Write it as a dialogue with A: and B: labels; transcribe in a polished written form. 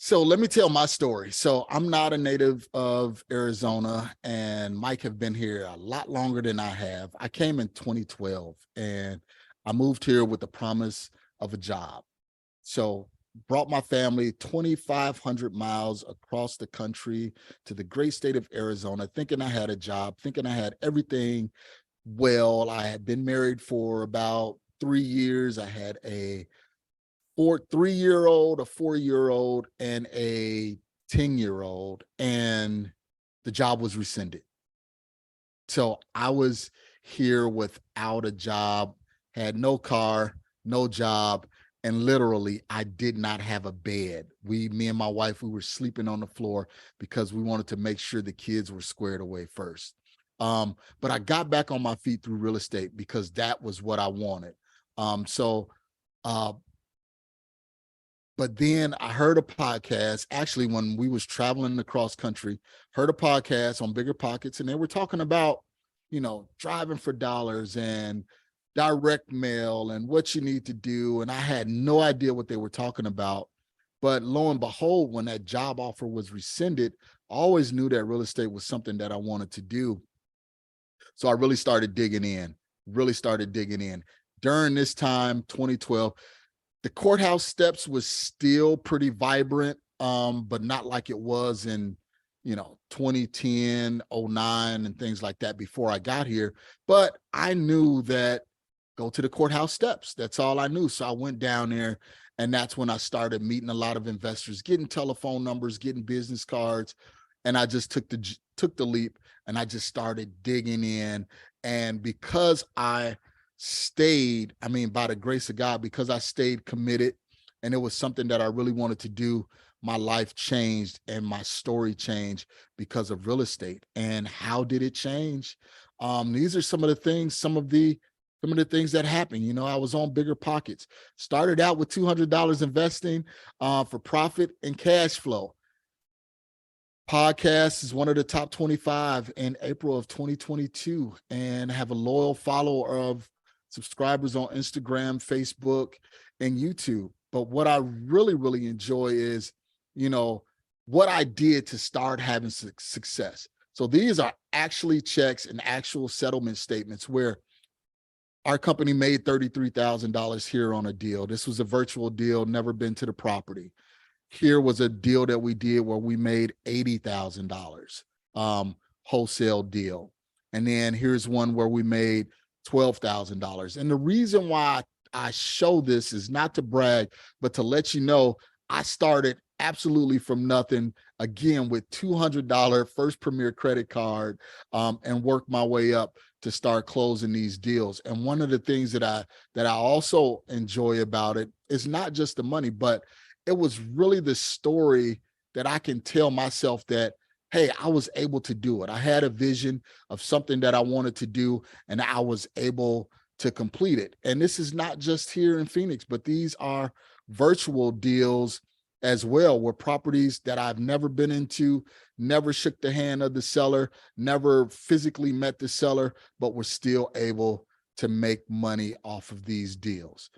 A: So let me tell my story. So I'm not a native of Arizona, and Mike have been here a lot longer than I have. I came in 2012 and I moved here with the promise of a job. So brought my family 2,500 miles across the country to the great state of Arizona, thinking I had a job, thinking I had everything well. I had been married for about 3 years. I had a 3-year-old, a 4-year-old, and a 10-year-old, and the job was rescinded. So I was here without a job, had no car, no job, and literally I did not have a bed. Me and my wife, we were sleeping on the floor because we wanted to make sure the kids were squared away first. But I got back on my feet through real estate because that was what I wanted. So uh, but then I heard a podcast, actually, when we was traveling across country, heard a podcast on Bigger Pockets, and they were talking about, driving for dollars and direct mail and what you need to do. And I had no idea what they were talking about. But lo and behold, when that job offer was rescinded, I always knew that real estate was something that I wanted to do. So I really started digging in. During this time, 2012, the courthouse steps was still pretty vibrant, but not like it was in 2010, 09, and things like that before I got here. But I knew that go to the courthouse steps. That's all I knew. So I went down there, and that's when I started meeting a lot of investors, getting telephone numbers, getting business cards, and I just took the leap, and I just started digging in. And because I stayed, by the grace of God, because I stayed committed and it was something that I really wanted to do, my life changed and my story changed because of real estate. And how did it change? These are some of the things that happened. I was on Bigger Pockets, started out with $200 investing for profit and cash flow. Podcast is one of the top 25 in April of 2022, and have a loyal follower of subscribers on Instagram, Facebook, and YouTube. But what I really, really enjoy is, what I did to start having success. So these are actually checks and actual settlement statements where our company made $33,000 here on a deal. This was a virtual deal, never been to the property. Here was a deal that we did where we made $80,000, wholesale deal. And then here's one where we made $12,000. And the reason why I show this is not to brag, but to let you know, I started absolutely from nothing, again, with $200 First Premier credit card, and worked my way up to start closing these deals. And one of the things that I also enjoy about it is not just the money, but it was really the story that I can tell myself that, hey, I was able to do it. I had a vision of something that I wanted to do, and I was able to complete it. And this is not just here in Phoenix, but these are virtual deals as well, where properties that I've never been into, never shook the hand of the seller, never physically met the seller, but were still able to make money off of these deals.